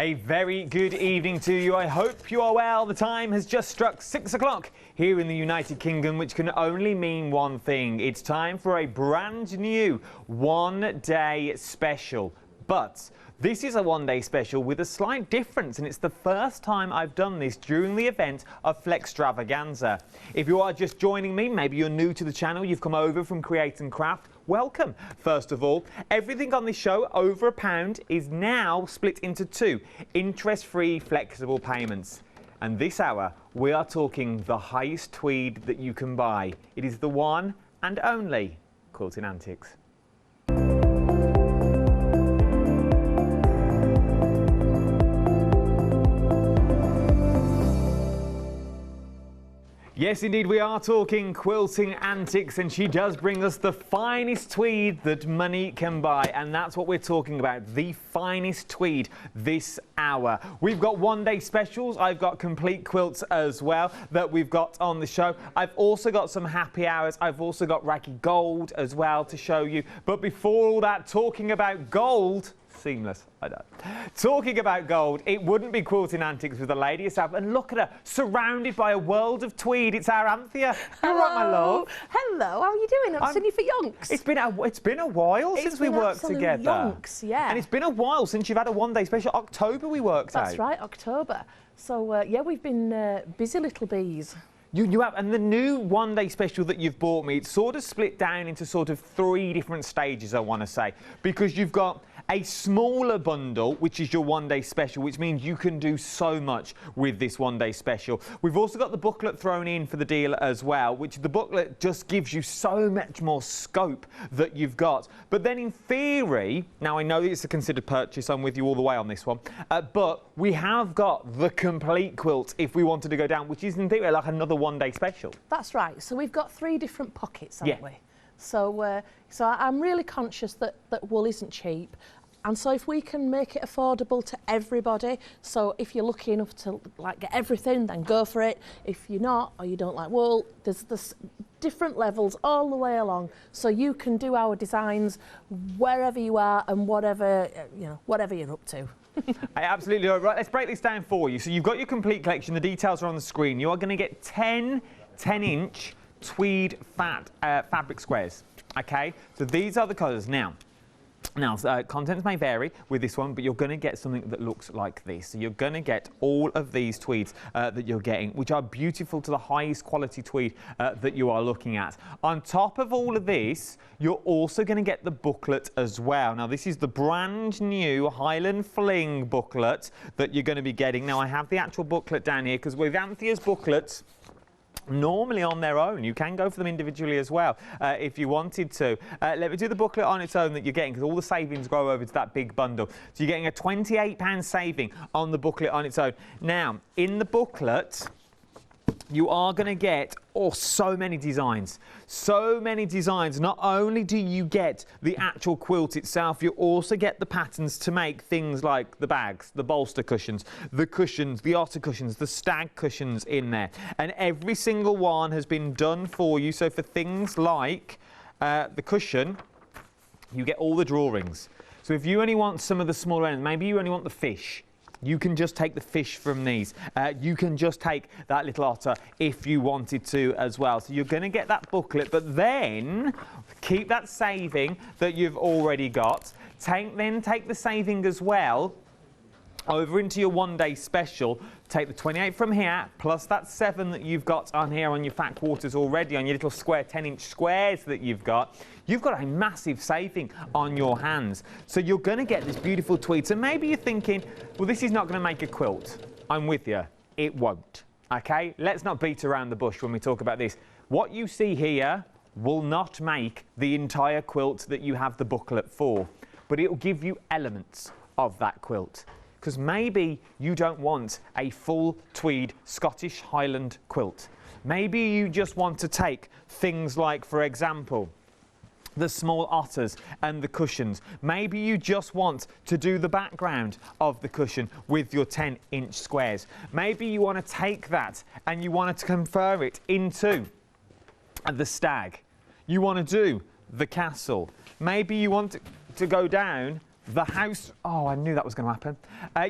A very good evening to you. I hope you are well. The time has just struck 6 o'clock here in the United Kingdom, which can only mean one thing. It's time for a brand new one-day special. But this is a one-day special with a slight difference, and it's the first time I've done this during the event of Flextravaganza. If you are just joining me, maybe you're new to the channel, you've come over from Create and Craft, welcome. First of all, everything on this show over £1 is now split into two interest-free flexible payments. And this hour, we are talking the highest tweed that you can buy. It is the one and only Quilting Antics. Yes, indeed, we are talking Quilting Antics, and she does bring us the finest tweed that money can buy, and that's what we're talking about, the finest tweed this hour. We've got one-day specials. I've got complete quilts as well that we've got on the show. I've also got some happy hours. I've also got raggy gold as well to show you. But before all that, talking about gold, seamless, I know. Talking about gold, it wouldn't be Quilting Antics with a lady herself. And look at her, surrounded by a world of tweed. It's our Anthea. Hello. All right, my love. Hello, how are you doing? I've seen you for yonks. It's been a while since we worked together. Yonks, yeah. And it's been a while since you've had a one-day special. October we worked out. That's right, October. So, yeah, we've been busy little bees. You have, and the new one-day special that you've bought me, it's sort of split down into sort of 3 different stages, I want to say, because you've got a smaller bundle, which is your one-day special, which means you can do so much with this one-day special. We've also got the booklet thrown in for the deal as well, which the booklet just gives you so much more scope that you've got. But then in theory, now I know it's a considered purchase, I'm with you all the way on this one, but we have got the complete quilt if we wanted to go down, which is in theory like another one-day special. That's right. So we've got 3 different pockets, haven't we? So, so I'm really conscious that wool isn't cheap. And so if we can make it affordable to everybody, so if you're lucky enough to like get everything, then go for it. If you're not, or you don't like wool, there's different levels all the way along, so you can do our designs wherever you are and whatever whatever you're up to. I absolutely are. Right, let's break this down for you. So you've got your complete collection. The details are on the screen. You are going to get 10 10-inch tweed fabric squares. Okay, so these are the colours. Now, contents may vary with this one, but you're going to get something that looks like this. So you're going to get all of these tweeds that you're getting, which are beautiful to the highest quality tweed that you are looking at. On top of all of this, you're also going to get the booklet as well. Now, this is the brand new Highland Fling booklet that you're going to be getting. Now, I have the actual booklet down here because with Anthea's booklets, normally on their own, you can go for them individually as well if you wanted to. Let me do the booklet on its own that you're getting, because all the savings go over to that big bundle. So you're getting a £28 saving on the booklet on its own. Now, in the booklet, you are going to get so many designs. So many designs. Not only do you get the actual quilt itself, you also get the patterns to make things like the bags, the bolster cushions, the otter cushions, the stag cushions in there. And every single one has been done for you. So for things like the cushion, you get all the drawings. So if you only want some of the smaller ends, maybe you only want the fish, you can just take the fish from these. You can just take that little otter if you wanted to as well. So you're going to get that booklet, but then keep that saving that you've already got. Then take the saving as well over into your one-day special. Take the 28 from here, plus that 7 that you've got on here on your fat quarters already, on your little square 10-inch squares that you've got. You've got a massive saving on your hands. So you're going to get this beautiful tweed. So maybe you're thinking, well, this is not going to make a quilt. I'm with you. It won't. Okay? Let's not beat around the bush when we talk about this. What you see here will not make the entire quilt that you have the booklet for, but it will give you elements of that quilt. Because maybe you don't want a full tweed Scottish Highland quilt. Maybe you just want to take things like, for example, the small otters and the cushions. Maybe you just want to do the background of the cushion with your 10-inch squares. Maybe you want to take that and you want to convert it into the stag. You want to do the castle. Maybe you want to go down the house, oh, I knew that was going to happen.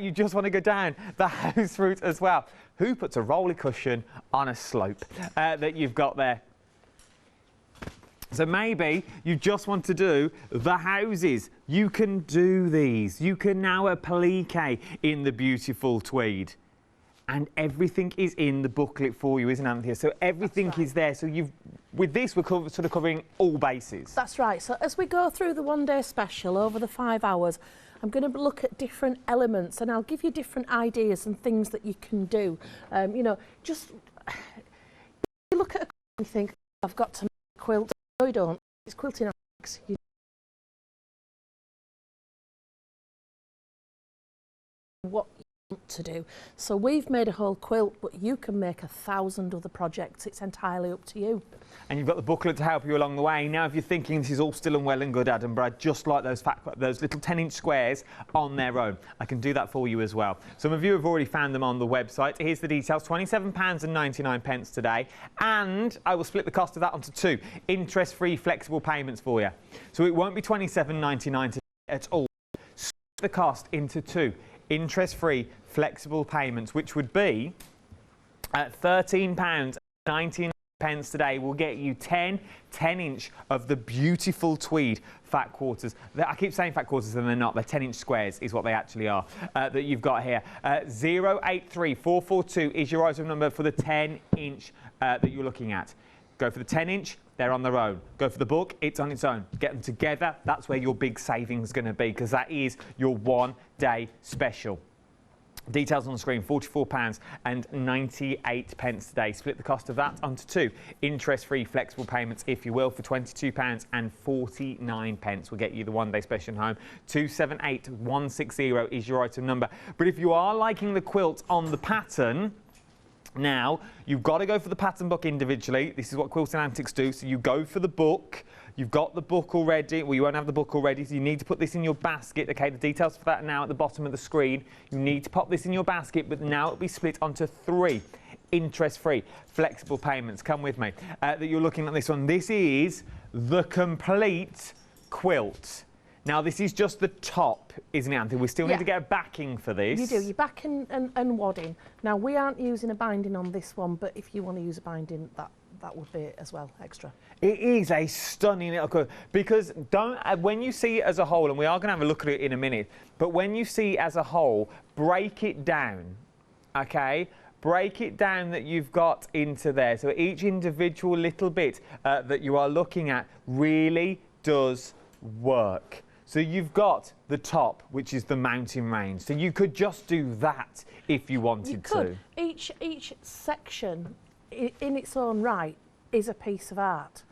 You just want to go down the house route as well. Who puts a roller cushion on a slope that you've got there? So maybe you just want to do the houses. You can do these. You can now applique in the beautiful tweed. And everything is in the booklet for you, isn't it, Anthea? So everything is there. So with this, we're sort of covering all bases. That's right. So as we go through the one-day special over the 5 hours, I'm going to look at different elements and I'll give you different ideas and things that you can do. You know, just you look at a quilt and you think, I've got to make a quilt. No, you don't. It's Quilting Antics. What you want to do. So we've made a whole quilt, but you can make 1,000 other projects. It's entirely up to you. And you've got the booklet to help you along the way. Now, if you're thinking this is all still and well and good, Adam, but I just like those little 10-inch squares on their own, I can do that for you as well. Some of you have already found them on the website. Here's the details, £27.99 today. And I will split the cost of that onto 2 interest-free flexible payments for you. So it won't be £27.99 today at all. Split the cost into 2 interest-free flexible payments, which would be at £13.99 today. Will get you 10-inch of the beautiful tweed fat quarters. I keep saying fat quarters and they're not. They're 10-inch squares is what they actually are that you've got here. 083442 is your item number for the 10-inch that you're looking at. Go for the 10-inch, they're on their own. Go for the book, it's on its own. Get them together, that's where your big savings is going to be, because that is your one-day special. Details on the screen, £44.98 today. Split the cost of that onto 2 interest-free flexible payments, if you will, for £22.49. Will get you the one-day special home. 278160 is your item number. But if you are liking the quilt on the pattern, now, you've got to go for the pattern book individually. This is what Quilting Antics do. So you go for the book. You've got the book already. Well, you won't have the book already, so you need to put this in your basket. OK, the details for that are now at the bottom of the screen. You need to pop this in your basket, but now it'll be split onto 3 interest-free flexible payments. Come with me. That you're looking at this one. This is the complete quilt. Now, this is just the top, isn't it, Anthea? We still need to get a backing for this. You do. Your backing and wadding. Now, we aren't using a binding on this one, but if you want to use a binding, that would be as well extra. It is a stunning little quilt, because when you see it as a whole, and we are going to have a look at it in a minute, but when you see it as a whole, break it down, OK? Break it down that you've got into there. So each individual little bit that you are looking at really does work. So you've got the top, which is the mountain range. So you could just do that if you wanted to. Each section in its own right is a piece of art.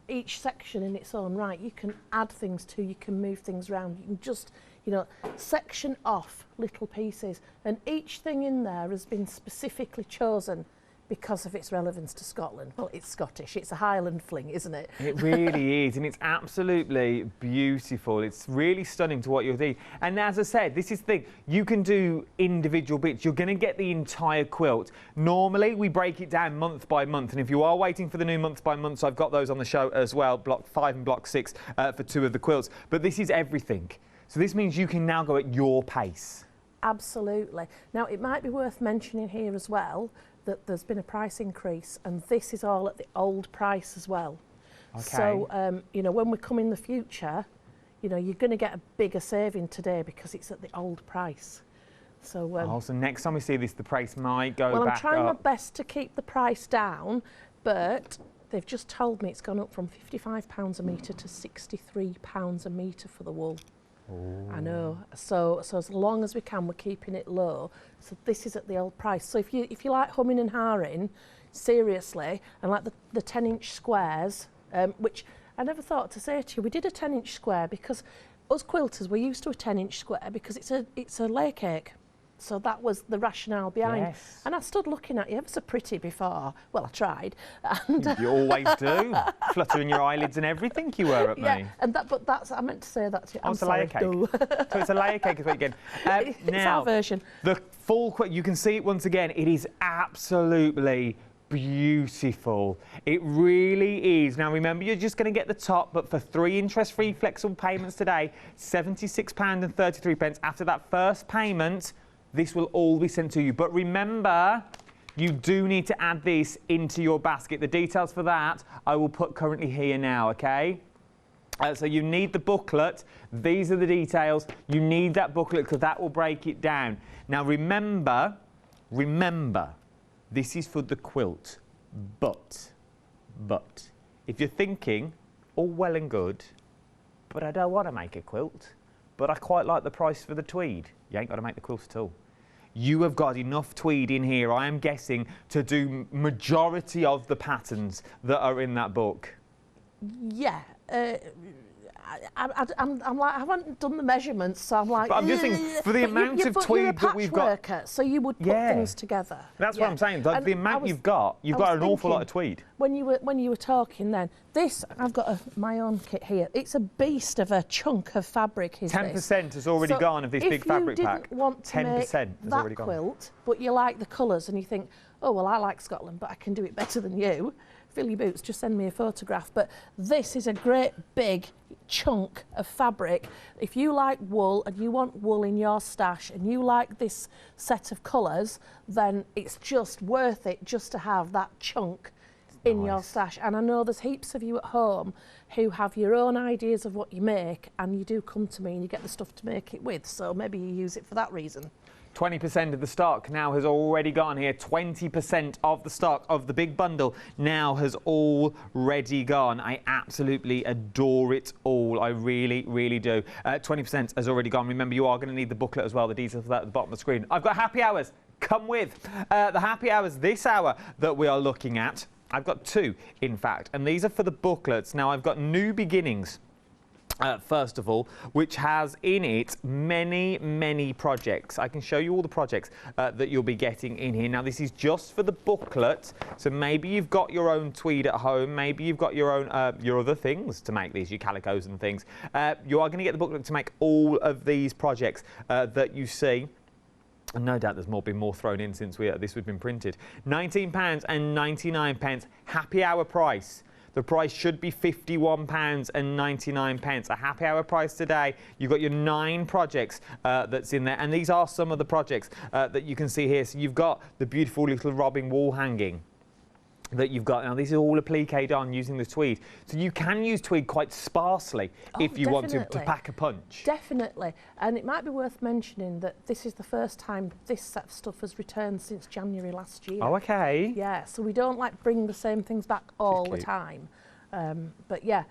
Each section in its own right, you can add things to, you can move things around, you can just, you know, section off little pieces. And each thing in there has been specifically chosen because of its relevance to Scotland. Well, it's Scottish. It's a Highland fling, isn't it? It really is, and it's absolutely beautiful. It's really stunning to what you're doing. And as I said, this is the thing. You can do individual bits. You're going to get the entire quilt. Normally, we break it down month by month, and if you are waiting for the new month by month, so I've got those on the show as well, Block 5 and Block 6 for 2 of the quilts. But this is everything. So this means you can now go at your pace. Absolutely. Now, it might be worth mentioning here as well that there's been a price increase, and this is all at the old price as well. Okay. So, you know, when we come in the future, you know, you're going to get a bigger saving today because it's at the old price. So, so next time we see this, the price might go back up. Well, I'm trying my best to keep the price down, but they've just told me it's gone up from £55 a metre to £63 a metre for the wool. Ooh. I know. So as long as we can, we're keeping it low. So this is at the old price. So if you like humming and hawing, seriously, and like the 10-inch squares, which I never thought to say to you, we did a 10-inch square because us quilters, we're used to a 10-inch square because it's a layer cake. So that was the rationale behind. Yes. And I stood looking at you ever so pretty before. Well, I tried. And you always do. Fluttering your eyelids and everything you were at me. And that's I meant to say that to you. It's a layer cake. So it's a layer cake is what you get. It's our version. The full quilt, you can see it once again. It is absolutely beautiful. It really is. Now remember, you're just going to get the top, but for 3 interest-free flexible payments today, £76.33. After that first payment, this will all be sent to you. But remember, you do need to add this into your basket. The details for that I will put currently here now, okay? So you need the booklet. These are the details. You need that booklet because that will break it down. Now remember, this is for the quilt, but if you're thinking, all well and good, but I don't want to make a quilt, but I quite like the price for the tweed, you ain't got to make the quilt at all. You have got enough tweed in here, I am guessing, to do majority of the patterns that are in that book. Yeah. I'm like, I haven't done the measurements, so I'm like. But I'm just thinking, for the amount of tweed that we've got. So you would put things together. That's what I'm saying. Like the amount you've got an awful lot of tweed. When you were talking then, this, I've got my own kit here. It's a beast of a chunk of fabric. 10% has already gone of this big fabric pack. If you didn't want to make that quilt, but you like the colours and you think, oh, well, I like Scotland, but I can do it better than you. Fill your boots, just send me a photograph. But this is a great big chunk of fabric. If you like wool and you want wool in your stash and you like this set of colours, then it's just worth it just to have that chunk in your stash. And I know there's heaps of you at home who have your own ideas of what you make, and you do come to me and you get the stuff to make it with, so maybe you use it for that reason. 20% of the stock now has already gone here. 20% of the stock of the big bundle now has already gone. I absolutely adore it all. I really, really do. 20% has already gone. Remember, you are going to need the booklet as well. The details of that at the bottom of the screen. I've got happy hours. Come with. The happy hours this hour that we are looking at. I've got 2, in fact, and these are for the booklets. Now, I've got New Beginnings. First of all, which has in it many projects. I can show you all the projects that you'll be getting in here. Now, this is just for the booklet, so maybe you've got your own tweed at home, maybe you've got your own your other things to make these, your calicos and things. You are going to get the booklet to make all of these projects that you see. And no doubt there's been more thrown in since this has been printed. £19.99, happy hour price. The price should be £51.99. A happy hour price today. You've got your 9 projects that's in there. And these are some of the projects that you can see here. So you've got the beautiful little robbing wall hanging that you've got. Now, these are all appliqued on using the tweed. So you can use tweed quite sparsely if you want to pack a punch. Definitely. And it might be worth mentioning that this is the first time this set of stuff has returned since January last year. Oh, okay. Yeah, so we don't like bring the same things back all the time. But yeah,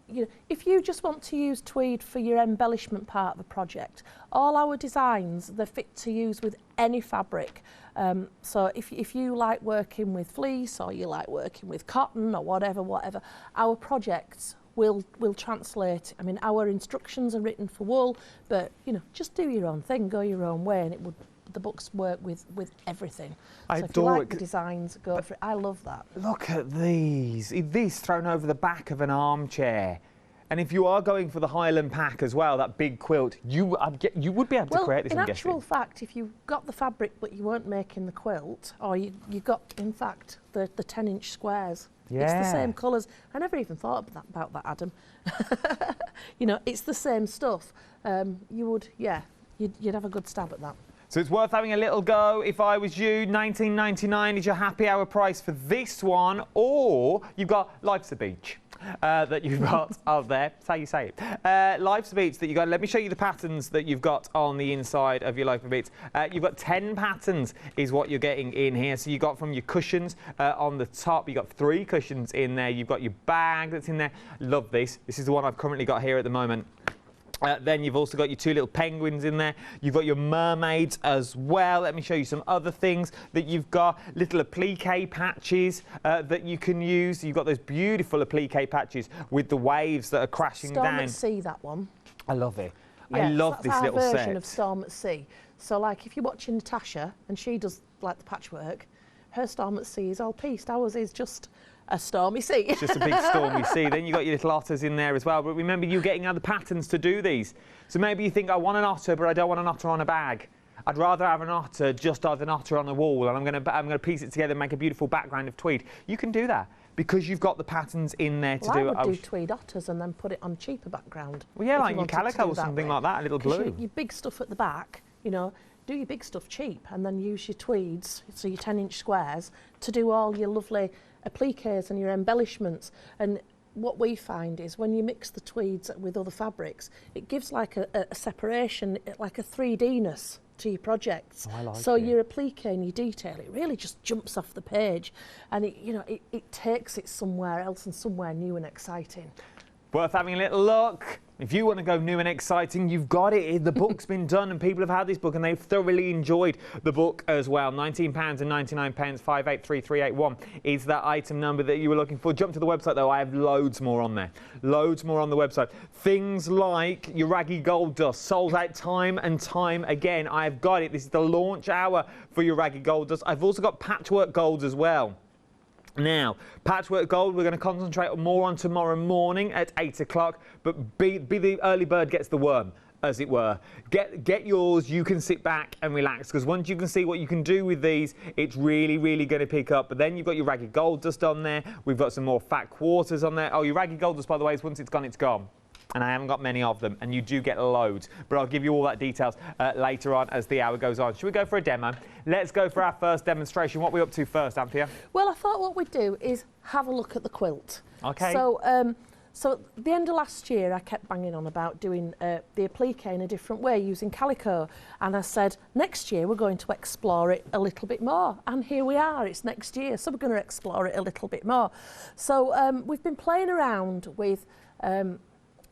you know, if you just want to use tweed for your embellishment part of the project, all our designs, they're fit to use with any fabric. So if you like working with fleece or you like working with cotton or whatever, our projects will translate. I mean, our instructions are written for wool, but you know, just do your own thing, go your own way, and it would. The books work with everything. So if you like the designs, go for it. I love that. Look at these. These thrown over the back of an armchair. And if you are going for the Highland pack as well, that big quilt, you would be able to create this, in I'm guessing. actual fact, if you got the fabric but you weren't making the quilt, or you got, in fact, the 10-inch squares, it's the same colours. I never even thought about that, Adam. You know, it's the same stuff. You'd have a good stab at that. So it's worth having a little go. If I was you, £19.99 is your happy hour price for this one, or you've got Life's a Beach. That you've got out there. That's how you say it. Life's a Beach that you got. Let me show you the patterns that you've got on the inside of your Life a Beach. You've got 10 patterns is what you're getting in here. So you've got from your cushions on the top, you've got 3 cushions in there. You've got your bag that's in there. Love this. This is the one I've currently got here at the moment. Then you've also got your 2 little penguins in there. You've got your mermaids as well. Let me show you some other things that you've got. Little applique patches that you can use. You've got those beautiful applique patches with the waves that are crashing down. Storm at Sea, that one. I love it. Yeah, I love this little set. That's our version of Storm at Sea. So, like, if you're watching Natasha and she does, like, the patchwork, her Storm at Sea is all pieced. Ours is just a stormy sea. It's just a big stormy sea. Then you've got your little otters in there as well. But remember, you're getting other patterns to do these. So maybe you think, I want an otter, but I don't want an otter on a bag. I'd rather have an otter, just an otter on the wall, and I'm going to piece it together and make a beautiful background of tweed. You can do that because you've got the patterns in there to do it. I would do tweed otters and then put it on cheaper background. Well, yeah, like your calico or something like that, a little blue. Your big stuff at the back, you know, do your big stuff cheap and then use your tweeds, so your 10-inch squares, to do all your lovely appliques and your embellishments. And what we find is when you mix the tweeds with other fabrics, it gives like a separation, like a 3D-ness to your projects. Oh, I like so it. your applique and your detail, it really just jumps off the page, and it takes it somewhere else and somewhere new and exciting. Worth having a little look. If you want to go new and exciting, you've got it. The book's been done and people have had this book and they've thoroughly enjoyed the book as well. £19.99, 583381 is that item number that you were looking for. Jump to the website though, I have loads more on there. Loads more on the website. Things like your raggy gold dust, sold out time and time again. I've got it. This is the launch hour for your raggy gold dust. I've also got patchwork golds as well. Now, patchwork gold, we're going to concentrate more on tomorrow morning at 8 o'clock, but be the early bird gets the worm, as it were. Get yours, you can sit back and relax, because once you can see what you can do with these, it's really, really going to pick up. But then you've got your raggy gold dust on there, we've got some more fat quarters on there. Oh, your raggy gold dust, by the way, is once it's gone, it's gone. And I haven't got many of them, and you do get loads. But I'll give you all that details later on as the hour goes on. Should we go for a demo? Let's go for our first demonstration. What are we up to first, Anthea? Well, I thought what we'd do is have a look at the quilt. Okay. So, so at the end of last year, I kept banging on about doing the applique in a different way, using calico. And I said, next year, we're going to explore it a little bit more. And here we are, it's next year, so we're going to explore it a little bit more. So we've been playing around with...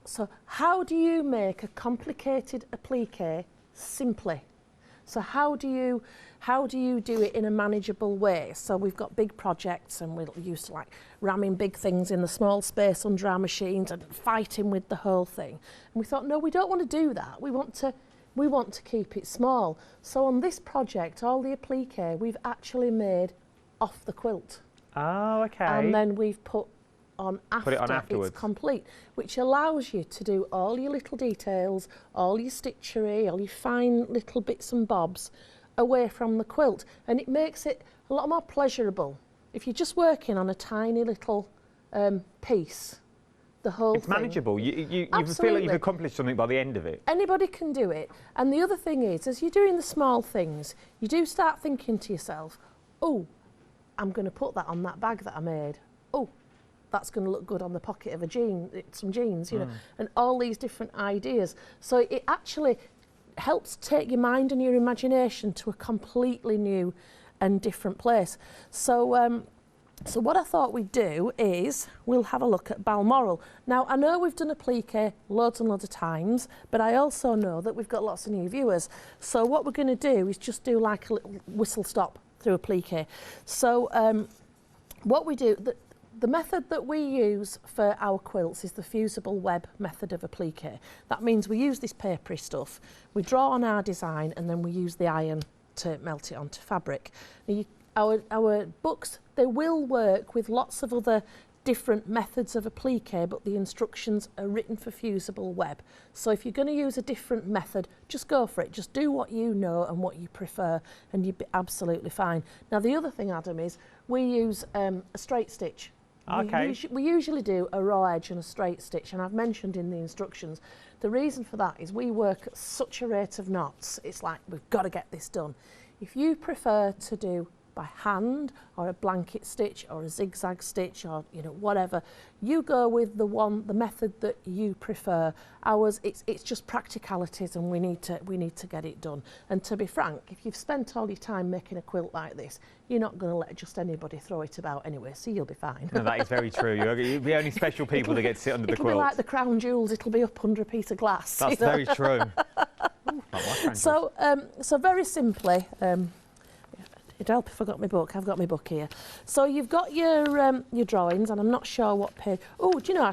So how do you make a complicated applique simply? So how do you do it in a manageable way? So we've got big projects and we're used to like ramming big things in the small space under our machines and fighting with the whole thing. And we thought, no, we don't want to do that. We want to keep it small. So on this project, all the applique we've actually made off the quilt. Oh, okay. And then we've put on afterwards. It's complete, which allows you to do all your little details, all your stitchery, all your fine little bits and bobs away from the quilt, and it makes it a lot more pleasurable. If you're just working on a tiny little piece, the whole it's thing... manageable. You feel like you've accomplished something by the end of it. Anybody can do it. And the other thing is, as you're doing the small things, you do start thinking to yourself, oh, I'm going to put that on that bag that I made. Oh, that's going to look good on the pocket of some jeans, you know, and all these different ideas. So it actually helps take your mind and your imagination to a completely new and different place. So, so what I thought we'd do is we'll have a look at Balmoral. Now, I know we've done applique loads and loads of times, but I also know that we've got lots of new viewers. So what we're going to do is just do like a little whistle stop through applique. So what we do... The method that we use for our quilts is the fusible web method of applique. That means we use this papery stuff, we draw on our design, and then we use the iron to melt it onto fabric. Now our books, they will work with lots of other different methods of applique, but the instructions are written for fusible web. So if you're going to use a different method, just go for it. Just do what you know and what you prefer, and you'd be absolutely fine. Now the other thing, Adam, is we use a straight stitch. Okay. We usually do a raw edge and a straight stitch, and I've mentioned in the instructions, the reason for that is we work at such a rate of knots, it's like we've got to get this done. If you prefer to do by hand or a blanket stitch or a zigzag stitch or whatever, you go with the method that you prefer. Ours, it's just practicalities, and we need to get it done. And to be frank, if you've spent all your time making a quilt like this, you're not going to let just anybody throw it about anyway, so you'll be fine. No, that is very true. You're the only special people that get to sit under the quilt. It'll be like the crown jewels, it'll be up under a piece of glass. That's very true. Ooh, so very simply, it'd help if I got my book. I've got my book here. So you've got your drawings, and I'm not sure what page. Oh, do you know,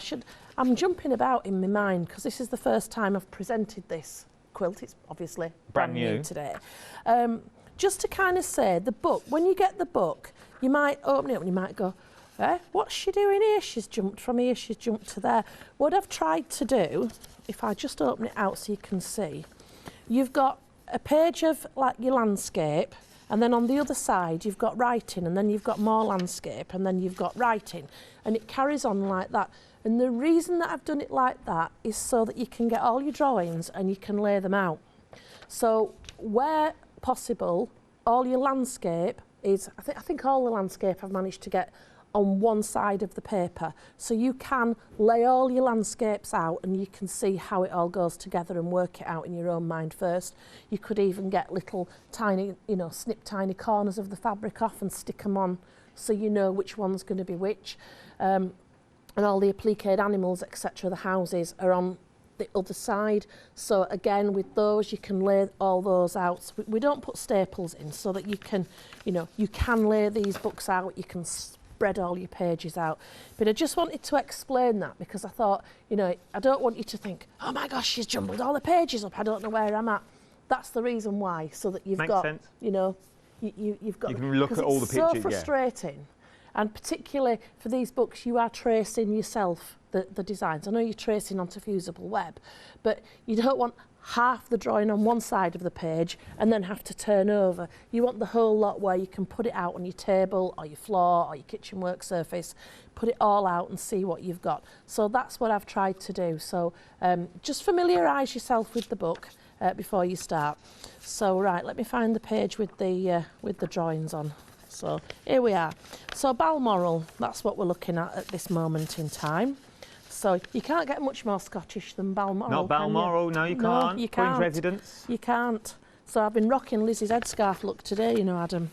I'm jumping about in my mind because this is the first time I've presented this quilt. It's obviously brand new today. Just to kind of say, the book, when you get the book, you might open it up and you might go, what's she doing here? She's jumped from here, she's jumped to there. What I've tried to do, if I just open it out so you can see, you've got a page of like your landscape, and then on the other side you've got writing, and then you've got more landscape, and then you've got writing, and it carries on like that. And the reason that I've done it like that is so that you can get all your drawings and you can lay them out. So where possible, all your landscape is, I think all the landscape I've managed to get on one side of the paper. So you can lay all your landscapes out and you can see how it all goes together and work it out in your own mind first. You could even get little tiny, you know, snip tiny corners of the fabric off and stick them on so you know which one's going to be which. And all the appliqued animals, etc., the houses are on the other side. So again, with those, you can lay all those out. So we don't put staples in so that you can, you know, you can lay these books out, you can spread all your pages out. But I just wanted to explain that because I thought, you know, I don't want you to think, oh my gosh, she's jumbled all the pages up, I don't know where I'm at. That's the reason why, so that you've got, you know, you've got... You can look at all the pictures, it's so frustrating. And particularly for these books, you are tracing yourself the designs. I know you're tracing onto fusible web, but you don't want half the drawing on one side of the page and then have to turn over. You want the whole lot where you can put it out on your table or your floor or your kitchen work surface, put it all out and see what you've got. So that's what I've tried to do. So just familiarise yourself with the book before you start. So right, let me find the page with the drawings on. So here we are. So Balmoral, that's what we're looking at this moment in time. So you can't get much more Scottish than Balmoral. Not Balmoral, no you can't. No, you can't. Queen's residence. You can't. So I've been rocking Lizzie's headscarf look today, you know, Adam.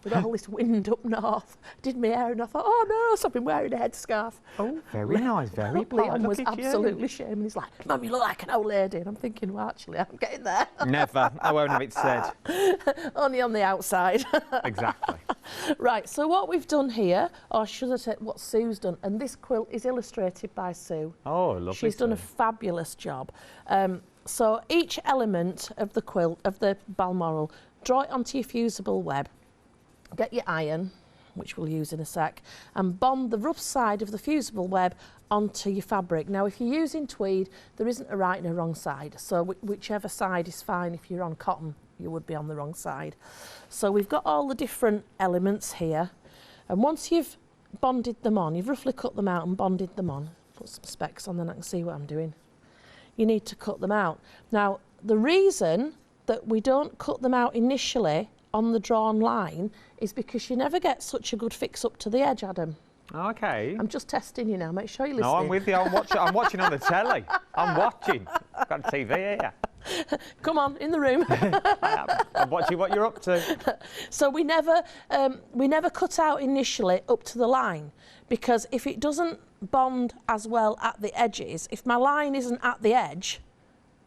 With all this wind up north. Did my hair and I thought, oh no, so I've been wearing a headscarf. Oh, very nice, very Leon was absolutely shamed. He's like, Mum, you look like an old lady. And I'm thinking, well, actually, I'm getting there. Never. I won't have it said. Only on the outside. Exactly. Right, so what we've done here, or should I say what Sue's done, and this quilt is illustrated by Sue. Oh, lovely. She's done a fabulous job. So each element of the quilt, of the Balmoral, draw it onto your fusible web. Get your iron, which we'll use in a sec, and bond the rough side of the fusible web onto your fabric. Now, if you're using tweed, there isn't a right and a wrong side, so whichever side is fine. If you're on cotton, you would be on the wrong side. So we've got all the different elements here, and once you've bonded them on, you've roughly cut them out and bonded them on, put some specs on then I can see what I'm doing, you need to cut them out. Now, the reason that we don't cut them out initially on the drawn line is because you never get such a good fix up to the edge, Adam. Okay. I'm just testing you now, make sure you're listening. No, I'm with you, I'm watching on the telly. I'm watching. I've got a TV here. Come on, in the room. I'm watching what you're up to. So we never cut out initially up to the line, because if it doesn't bond as well at the edges, if my line isn't at the edge,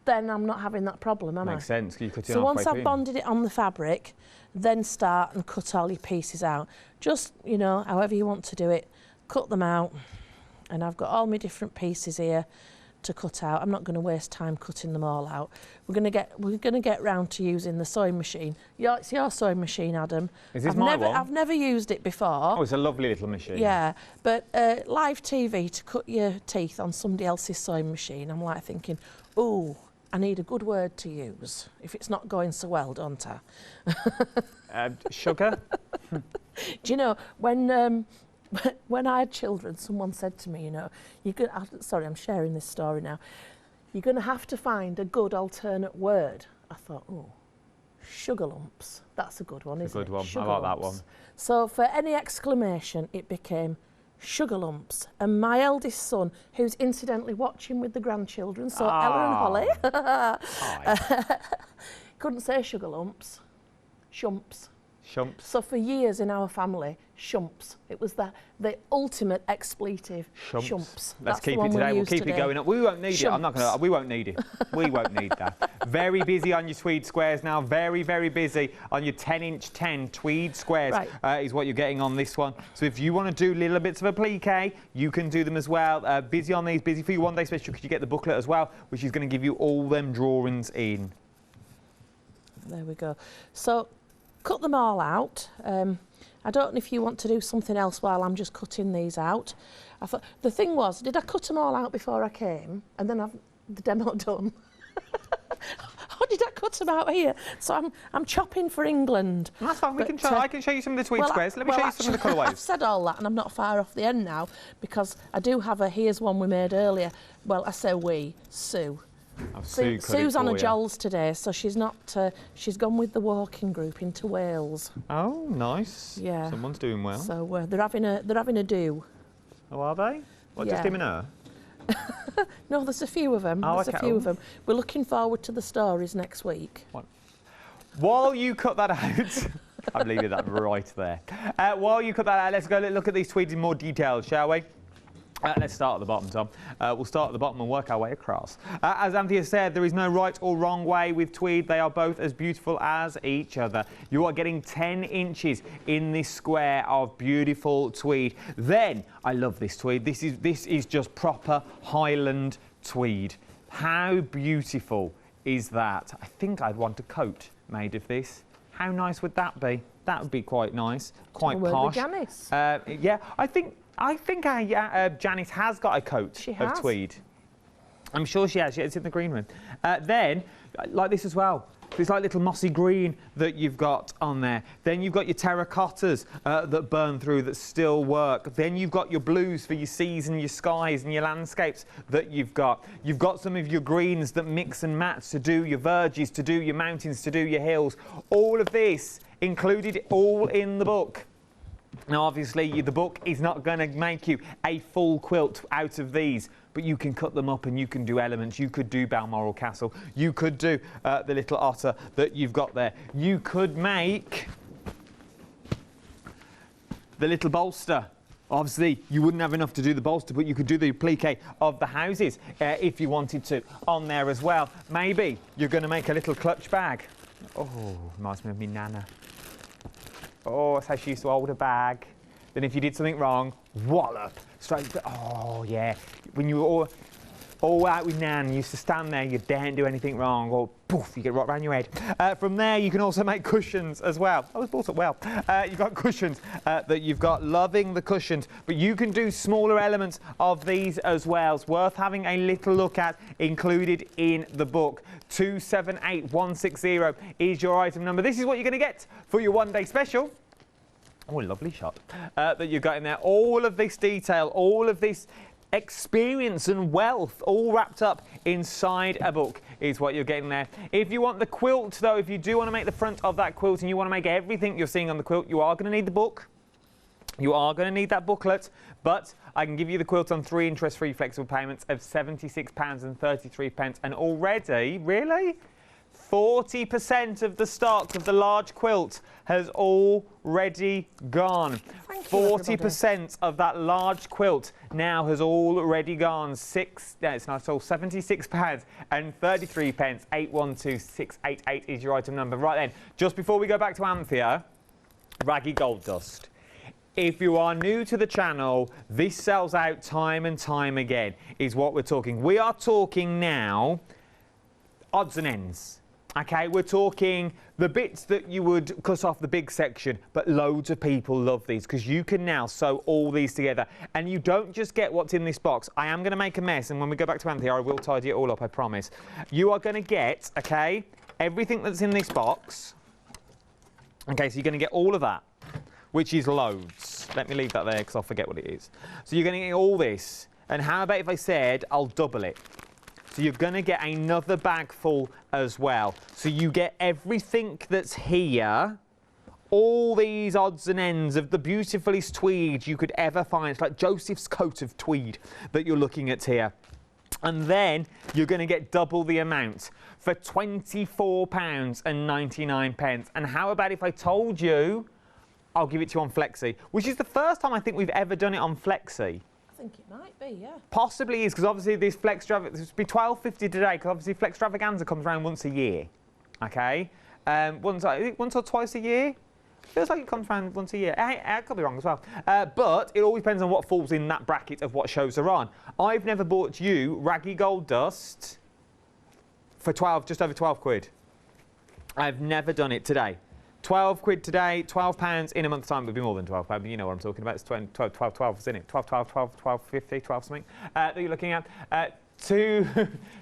then I'm not having that problem, am I? Makes sense, you cut it so once I've bonded it on the fabric, then start and cut all your pieces out. Just, you know, however you want to do it, cut them out. And I've got all my different pieces here to cut out. I'm not going to waste time cutting them all out. We're going to get round to using the sewing machine. It's your sewing machine, Adam. Is this my one? I've never used it before. Oh, it's a lovely little machine. Yeah, but live TV to cut your teeth on somebody else's sewing machine, I'm like thinking, ooh, I need a good word to use if it's not going so well, don't I? Sugar? Do you know, when I had children, someone said to me, you know, sorry, I'm sharing this story now. You're going to have to find a good alternate word. I thought, oh, sugar lumps. That's a good one, isn't it? A good one. Sugar I like lumps. that one. So for any exclamation, it became sugar lumps. And my eldest son, who's incidentally watching with the grandchildren, so Ella and Holly, couldn't say sugar lumps, shumps. Shumps. So for years in our family, shumps. It was the ultimate expletive. Shumps. Let's keep it today. We'll keep it going up. We won't need it. I'm not going to. We won't need it. We won't need that. Very busy on your tweed squares now. Very, very busy on your 10-inch 10 tweed squares. Right. Is what you're getting on this one. So if you want to do little bits of applique, you can do them as well. Busy on these. Busy for your one day special because you get the booklet as well, which is going to give you all them drawings in. There we go. So cut them all out. I don't know if you want to do something else while I'm just cutting these out. I thought the thing was, did I cut them all out before I came and then have the demo done? Oh, did I cut them out here? So I'm chopping for England. That's fine. I can show you some of the tweed squares. Let me show you some of the colourways. I've said all that, and I'm not far off the end now because I do have here's one we made earlier. Well, I say we, Sue. Oh, Sue's on a jolls today, so she's not. She's gone with the walking group into Wales. Oh, nice. Yeah. Someone's doing well. So they're having a do. Oh, are they? What, just him and her? No, there's a few of them. There's a few of them. We're looking forward to the stories next week. What? While you cut that out, I'm leaving that right there. While you cut that out, let's go look at these tweeds in more detail, shall we? Let's start at the bottom, Tom. We'll start at the bottom and work our way across. As Anthea said, there is no right or wrong way with tweed. They are both as beautiful as each other. You are getting 10 inches in this square of beautiful tweed. Then, I love this tweed. This is just proper Highland tweed. How beautiful is that? I think I'd want a coat made of this. How nice would that be? That would be quite nice, quite posh. Janice. Yeah, I think Janice has got a coat of tweed. I'm sure she has. It's in the green room. Then, like this as well. It's like little mossy green that you've got on there. Then you've got your terracottas that burn through that still work. Then you've got your blues for your seas and your skies and your landscapes that you've got. You've got some of your greens that mix and match to do your verges, to do your mountains, to do your hills. All of this included all in the book. Now, obviously, the book is not going to make you a full quilt out of these, but you can cut them up and you can do elements. You could do Balmoral Castle. You could do the little otter that you've got there. You could make the little bolster. Obviously, you wouldn't have enough to do the bolster, but you could do the applique of the houses if you wanted to on there as well. Maybe you're going to make a little clutch bag. Oh, reminds me of me nana. Oh, that's how she used to hold a bag. Then if you did something wrong, wallop. Straight. Oh, yeah. When you were all out with Nan, you used to stand there, you daren't do anything wrong, or poof, you get right round your head. From there, you can also make cushions as well. I was brought up well. You've got cushions that you've got. Loving the cushions. But you can do smaller elements of these as well. It's worth having a little look at, included in the book. 278160 is your item number. This is what you're going to get for your one-day special. Oh, a lovely shot that you've got in there. All of this detail, all of this experience and wealth all wrapped up inside a book is what you're getting there. If you want the quilt, though, if you do want to make the front of that quilt and you want to make everything you're seeing on the quilt, you are going to need the book. You are going to need that booklet, but I can give you the quilt on 3 interest-free flexible payments of £76.33. And already, really, 40% of the stock of the large quilt has already gone. 40% of that large quilt now has already gone. It's not all £76.33. 812688 is your item number. Right then, just before we go back to Anthea, Raggy Gold Dust. If you are new to the channel, this sells out time and time again, is what we're talking. We are talking now odds and ends. Okay, we're talking the bits that you would cut off the big section, but loads of people love these because you can now sew all these together. And you don't just get what's in this box. I am going to make a mess, and when we go back to Anthea, I will tidy it all up, I promise. You are going to get, okay, everything that's in this box. Okay, so you're going to get all of that, which is loads. Let me leave that there because I'll forget what it is. So you're going to get all this. And how about if I said I'll double it? So you're going to get another bag full as well. So you get everything that's here, all these odds and ends of the beautifulest tweed you could ever find. It's like Joseph's coat of tweed that you're looking at here. And then you're going to get double the amount for £24.99. And how about if I told you I'll give it to you on Flexi, which is the first time I think we've ever done it on Flexi. I think it might be, yeah. Possibly is, because obviously this Flextravaganza, this would be £12.50 today, because obviously Flextravaganza comes around once a year, okay? Once or twice a year? Feels like it comes around once a year. I could be wrong as well. But it all depends on what falls in that bracket of what shows are on. I've never bought you Raggy Gold Dust for just over 12 quid. I've never done it today. 12 quid today, £12 in a month's time would be more than £12, but you know what I'm talking about. It's 12, isn't it? 12, 50, 12 something that you're looking at. Two,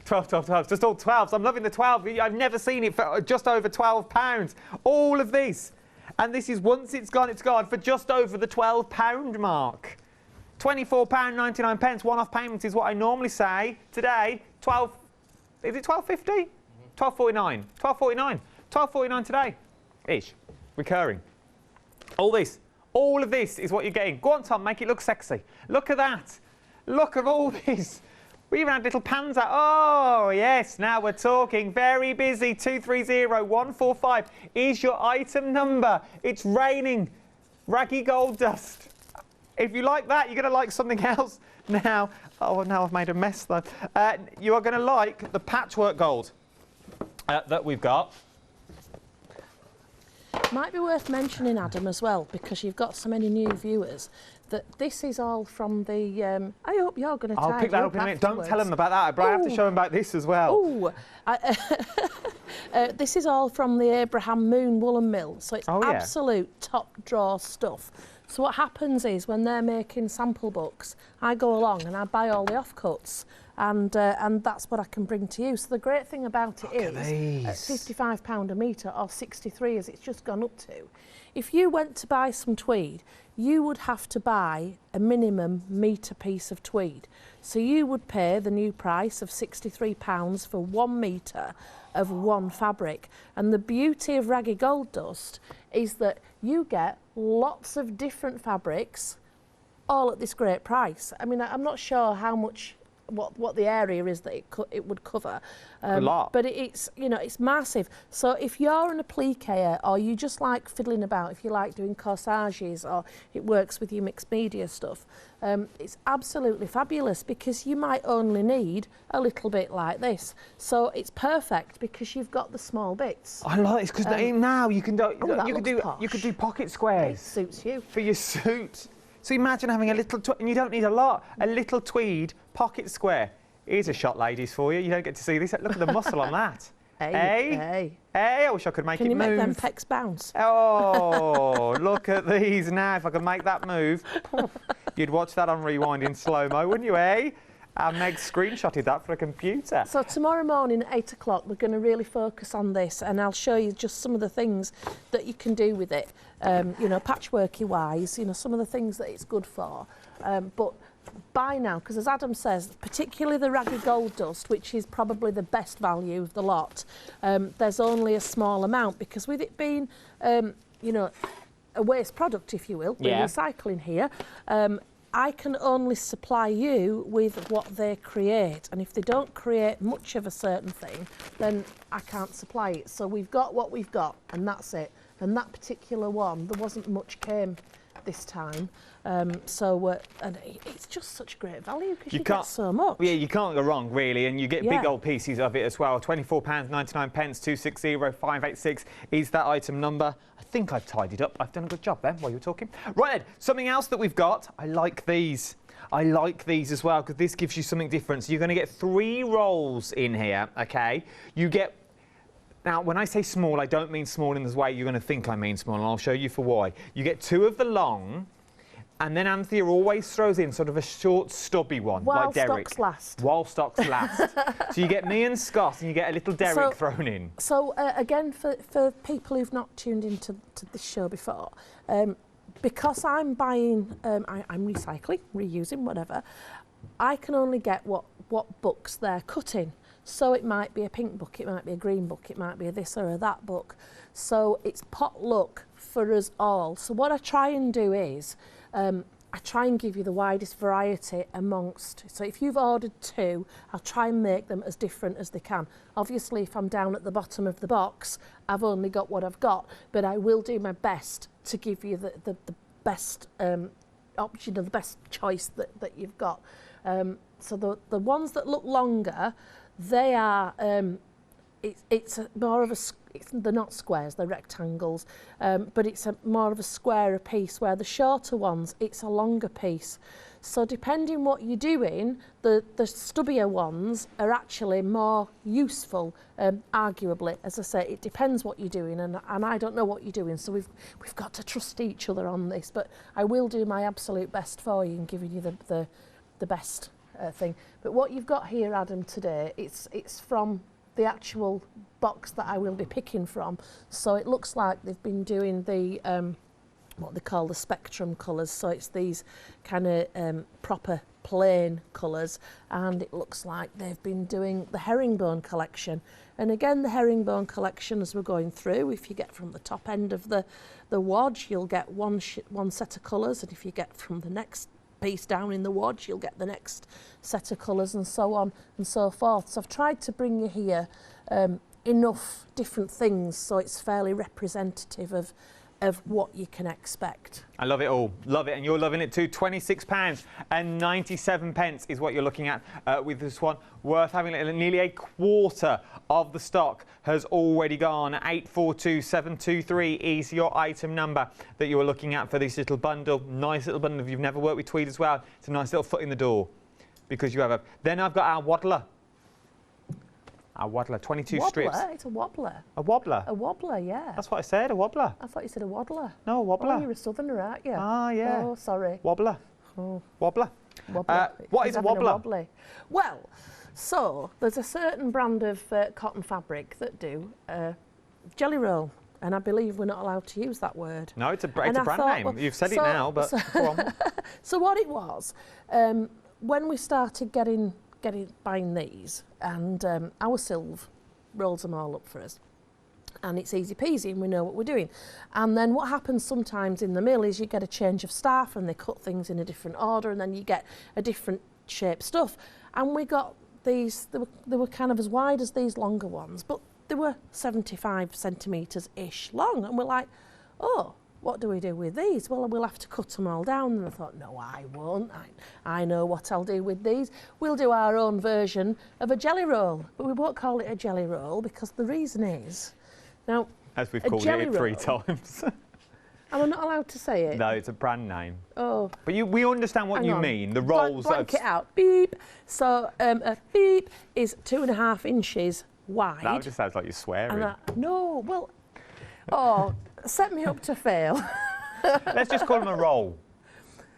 12, 12, 12, just all 12s. I'm loving the 12. I've never seen it for just over £12. All of this. And this is once it's gone for just over the £12 mark. £24.99, one-off payment is what I normally say. Today, is it 12.50? 12.49. 12.49. 12.49 today. Ish. Recurring. All of this is what you're getting. Go on, Tom, make it look sexy. Look at that. Look at all this. We even had little pans out. Oh, yes, now we're talking. Very busy. 230145 is your item number. It's raining. Raggy gold dust. If you like that, you're going to like something else now. Oh, now I've made a mess, though. You are going to like the patchwork gold that we've got. Might be worth mentioning, Adam, as well, because you've got so many new viewers, that this is all from the... I hope you're going to I'll pick that up in a minute. Don't tell them about that, but I have to show them about this as well. This is all from the Abraham Moon Woolen Mill, so it's absolute top drawer stuff. So what happens is, when they're making sample books, I go along and I buy all the offcuts, and that's what I can bring to you. So the great thing about it is, at £55 a metre, or 63 as it's just gone up to, if you went to buy some tweed, you would have to buy a minimum metre piece of tweed. So you would pay the new price of £63 for 1 metre of one fabric. And the beauty of Raggy Gold Dust is that you get lots of different fabrics all at this great price. I mean, I'm not sure how much, what the area is that it would cover. A lot. But it's, you know, it's massive. So if you're an appliquer, or you just like fiddling about, if you like doing corsages, or it works with your mixed media stuff, it's absolutely fabulous, because you might only need a little bit like this. So it's perfect because you've got the small bits. I like this because now you can do you could do pocket squares. It suits you for your suit. So imagine having a little, and you don't need a lot, a little tweed pocket square. Here's a shot, ladies, for you. You don't get to see this. Look at the muscle on that. Hey. I wish I could make it move. Can you make them pecs bounce? Oh, look at these now. If I could make that move, you'd watch that on rewind in slow-mo, wouldn't you, Meg screenshotted that for a computer. So tomorrow morning at 8 o'clock, we're going to really focus on this, and I'll show you just some of the things that you can do with it. You know, patchworky wise, you know, some of the things that it's good for. But buy now, because as Adam says, particularly the Raggy Gold Dust, which is probably the best value of the lot, there's only a small amount, because with it being, you know, a waste product, if you will, we're recycling here, I can only supply you with what they create, and if they don't create much of a certain thing, then I can't supply it. So we've got what we've got, and that's it. And that particular one, there wasn't much came this time, and it's just such great value, because you get so much. Yeah, you can't go wrong, really, and you get big old pieces of it as well. £24.99, 260586 is that item number. I think I've tidied up. I've done a good job there while you were talking. Right, Ed, something else that we've got. I like these. I like these as well, because this gives you something different. So you're going to get 3 rolls in here, okay? You get... Now, when I say small, I don't mean small in the way you're going to think I mean small, and I'll show you for why. You get 2 of the long, and then Anthea always throws in sort of a short, stubby one, while like Derek. Stocks last. While stocks last. So you get me and Scott, and you get a little Derek thrown in. So, again, for people who've not tuned into this show before, because I'm buying, I'm recycling, reusing, whatever, I can only get what books they're cutting. So it might be a pink book, it might be a green book, it might be a this or a that book. So it's potluck for us all. So what I try and do is, I try and give you the widest variety amongst. So if you've ordered 2, I'll try and make them as different as they can. Obviously, if I'm down at the bottom of the box, I've only got what I've got, but I will do my best to give you the best option, or the best choice that you've got. So the ones that look longer, they are, it's more of a, they're not squares, they're rectangles, but it's more of a square piece, where the shorter ones, it's a longer piece. So depending what you're doing, the stubbier ones are actually more useful, arguably. As I say, it depends what you're doing, and I don't know what you're doing, so we've got to trust each other on this, but I will do my absolute best for you in giving you the best thing. But what you've got here, Adam, today, it's from the actual box that I will be picking from. So it looks like they've been doing the what they call the spectrum colours. So it's these kind of proper plain colours, and it looks like they've been doing the herringbone collection. And again, the herringbone collection, as we're going through, if you get from the top end of the wadge, you'll get one set of colours, and if you get from the next piece down in the wadge, you'll get the next set of colours, and so on and so forth. So I've tried to bring you here enough different things so it's fairly representative of what you can expect. I love it all. Love it. And you're loving it too. £26.97 is what you're looking at with this one. Worth having. Nearly a quarter of the stock has already gone. 842723 is your item number that you are looking at for this little bundle. Nice little bundle. If you've never worked with tweed as well, it's a nice little foot in the door because you have a... Then I've got our waddler. A waddler, 22 strips. It's a wobbler. A wobbler? A wobbler, yeah. That's what I said, a wobbler. I thought you said a waddler. No, a wobbler. Oh, you're a southerner, aren't you? Ah, yeah. Oh, sorry. Wobbler. Oh. Wobbler. Wobbler. What is a wobbler? Well, so there's a certain brand of cotton fabric that do jelly roll, and I believe we're not allowed to use that word. No, it's a brand name. Well, you've said it now, but go on. So what it was, when we started buying these, and our Sylve rolls them all up for us, and it's easy peasy and we know what we're doing. And then what happens sometimes in the mill is you get a change of staff and they cut things in a different order, and then you get a different shaped stuff. And we got these, they were kind of as wide as these longer ones, but they were 75 centimetres ish long, and we're like, oh, what do we do with these? Well, we'll have to cut them all down. And I thought, no, I won't. I know what I'll do with these. We'll do our own version of a jelly roll, but we won't call it a jelly roll because the reason is, now, as we've called it 3 times. Am I not allowed to say it? No, it's a brand name. Oh. But we understand what you mean, the rolls. Blank it out, beep. So a beep is 2.5 inches wide. That just sounds like you're swearing. No, well, oh, set me up to fail. Let's just call them a roll.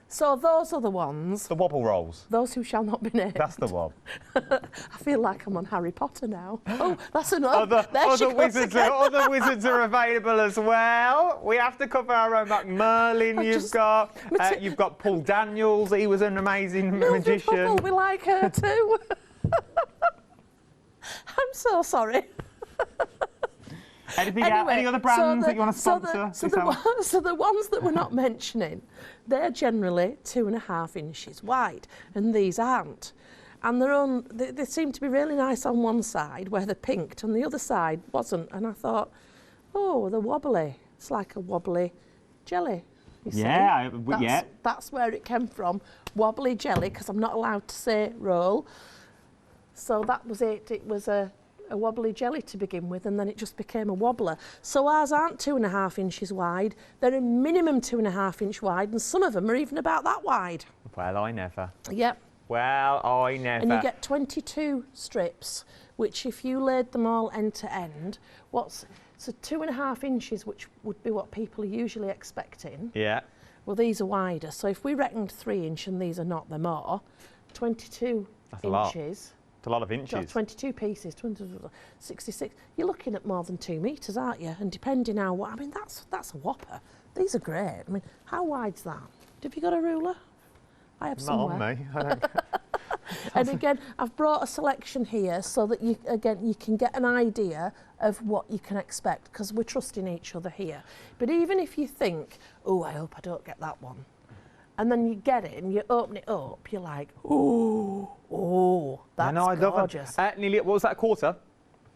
So those are the ones. The wobble rolls. Those who shall not be named. That's the one. I feel like I'm on Harry Potter now. Oh, that's another. Other wizards are available as well. We have to cover our own back. Merlin, you've got Paul Daniels. He was an amazing magician. Bubble, we like her too. I'm so sorry. Anything else? Any other brands that you want to sponsor? So the ones that we're not mentioning, they're generally 2.5 inches wide, and these aren't. And they seem to be really nice on one side where they're pinked, and the other side wasn't. And I thought, oh, they're wobbly. It's like a wobbly jelly. You see? That's where it came from, wobbly jelly, because I'm not allowed to say roll. So that was it. It was a wobbly jelly to begin with, and then it just became a wobbler. So ours aren't 2.5 inches wide. They're a minimum 2.5 inch wide, and some of them are even about that wide. Well, I never. Yep. Well, I never. And you get 22 strips, which if you laid them all end to end, so 2.5 inches, which would be what people are usually expecting. Yeah. Well, these are wider. So if we reckoned 3 inch and these are not, they're more. 22 That's a inches. Lot. A lot of inches. 22 pieces, 66. You're looking at more than 2 metres, aren't you? And depending how, I mean, that's a whopper. These are great. I mean, how wide's that? Have you got a ruler? I have somewhere. Not on me. And again, I've brought a selection here so that you can get an idea of what you can expect, because we're trusting each other here. But even if you think, oh, I hope I don't get that one, and then you get it and you open it up, you're like, oh, that's gorgeous. Nearly, what was that, a quarter?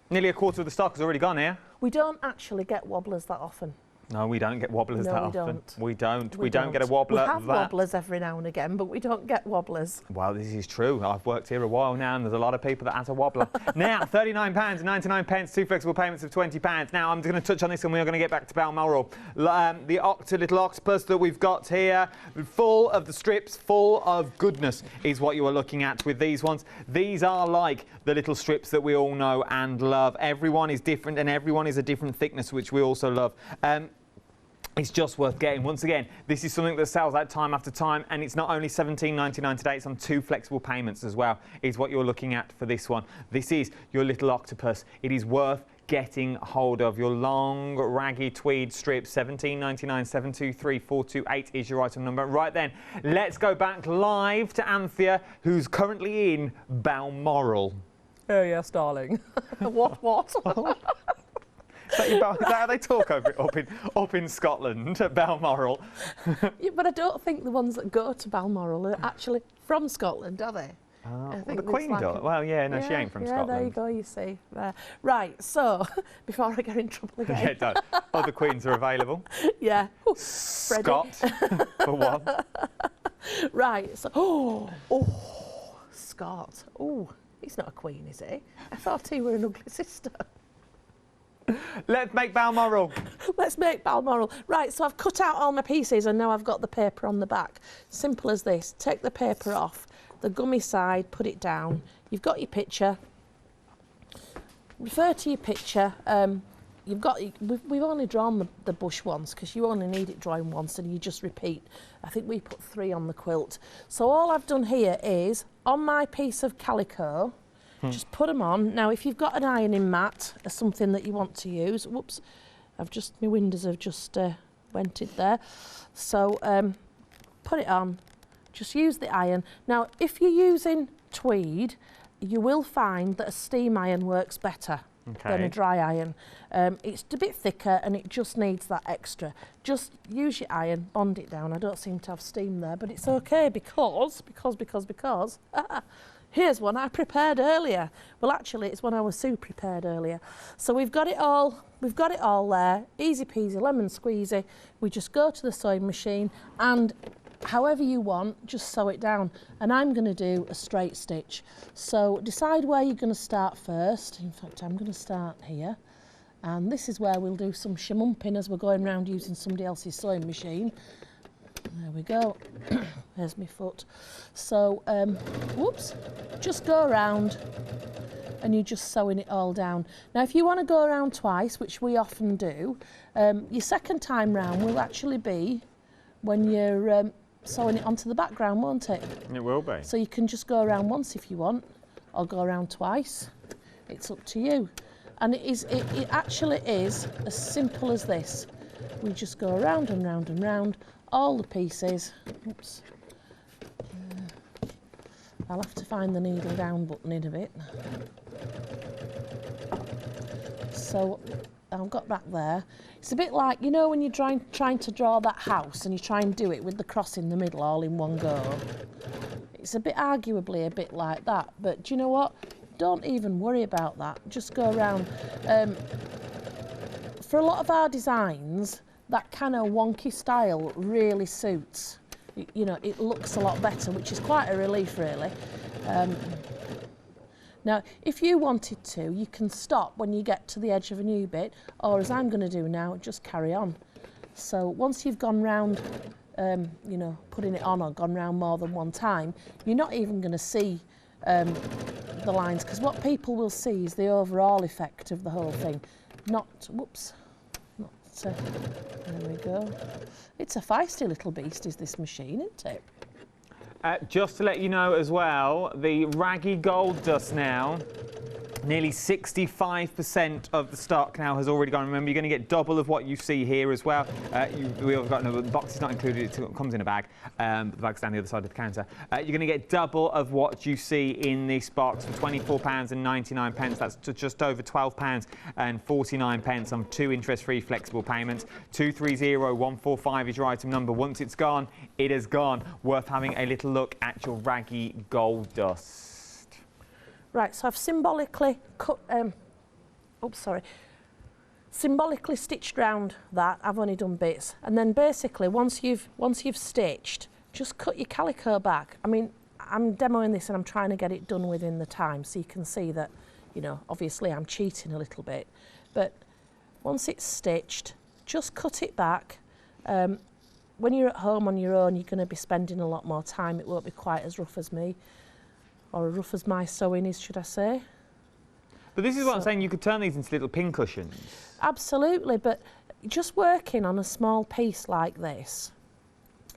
Nearly a quarter of the stock has already gone here. We don't actually get wobblers that often. No, we don't get wobblers that often. We don't get a wobbler. We have wobblers every now and again, but we don't get wobblers. Well, this is true. I've worked here a while now, and there's a lot of people that has a wobbler. Now, £39.99, 2 flexible payments of £20. Now, I'm just going to touch on this, and we're going to get back to Balmoral. The little octopus that we've got here, full of the strips, full of goodness, is what you are looking at with these ones. These are like the little strips that we all know and love. Everyone is different, and everyone is a different thickness, which we also love. It's just worth getting. Once again, this is something that sells out time after time, and it's not only £17.99 today, it's on 2 flexible payments as well, is what you're looking at for this one. This is your little octopus. It is worth getting hold of. Your long, raggy tweed strip, £17.99, 723 428 is your item number. Right then, let's go back live to Anthea, who's currently in Balmoral. Oh, yes, darling. What? Is that how they talk over it up in Scotland, at Balmoral? Yeah, but I don't think the ones that go to Balmoral are actually from Scotland, are they? Well, the Queen does. Well, yeah, no, she ain't from Scotland. Yeah, there you go, you see. Right, so, before I get in trouble again. Yeah, don't. Other queens are available. Yeah. Ooh, Scott, for one. Right, so, Scott. Oh, he's not a queen, is he? I thought he were an ugly sister. Let's make Balmoral. Let's make Balmoral. Right, so I've cut out all my pieces and now I've got the paper on the back. Simple as this. Take the paper off, the gummy side, put it down. You've got your picture. Refer to your picture. We've only drawn the bush once because you only need it drawing once and you just repeat. I think we put 3 on the quilt. So all I've done here is, on my piece of calico, just put them on. Now, if you've got an ironing mat or something that you want to use, whoops, my windows have just wented there. So put it on, just use the iron. Now, if you're using tweed, you will find that a steam iron works better than a dry iron. It's a bit thicker and it just needs that extra. Just use your iron, bond it down. I don't seem to have steam there, but it's okay because here's one I prepared earlier. Well, actually, it's one our Sue prepared earlier. So we've got it all there. Easy peasy, lemon squeezy. We just go to the sewing machine and however you want, just sew it down. And I'm going to do a straight stitch. So decide where you're going to start first. In fact, I'm going to start here. And this is where we'll do some shamumping as we're going around using somebody else's sewing machine. There we go. There's my foot. So, whoops, just go around and you're just sewing it all down. Now, if you want to go around twice, which we often do, your second time round will actually be when you're sewing it onto the background, won't it? It will be. So you can just go around once if you want, or go around twice. It's up to you. And it actually is as simple as this. We just go around and round and round, all the pieces. Oops. I'll have to find the needle down button in a bit. So I've got that there. It's a bit like, you know, when you're trying to draw that house and you try and do it with the cross in the middle all in one go. It's a bit arguably a bit like that, but do you know what? Don't even worry about that. Just go around. For a lot of our designs, that kind of wonky style really suits. You know, it looks a lot better, which is quite a relief, really. Now, if you wanted to, you can stop when you get to the edge of a new bit, or as I'm going to do now, just carry on. So once you've gone round, you know, putting it on or gone round more than one time, you're not even going to see the lines, because what people will see is the overall effect of the whole thing. There we go. It's a feisty little beast, is this machine, isn't it? Just to let you know as well, the raggy gold dust now, nearly 65% of the stock now has already gone. Remember, you're going to get double of what you see here as well. We've got the box is not included; it comes in a bag. The bag's down the other side of the counter. You're going to get double of what you see in this box for £24.99. That's just over £12.49 on 2 interest-free flexible payments. 230145 is your item number. Once it's gone, it is gone. Worth having a little look at your raggy gold dust. Right, so I've symbolically cut, symbolically stitched round that. I've only done bits, and then basically once you've stitched, just cut your calico back. I mean, I'm demoing this and I'm trying to get it done within the time, so you can see that, you know, obviously I'm cheating a little bit, but once it's stitched, just cut it back. When you're at home on your own, you're going to be spending a lot more time. It won't be quite as rough as me. Or as rough as my sewing is, should I say. But this is what I'm saying, you could turn these into little pin cushions. Absolutely, but just working on a small piece like this,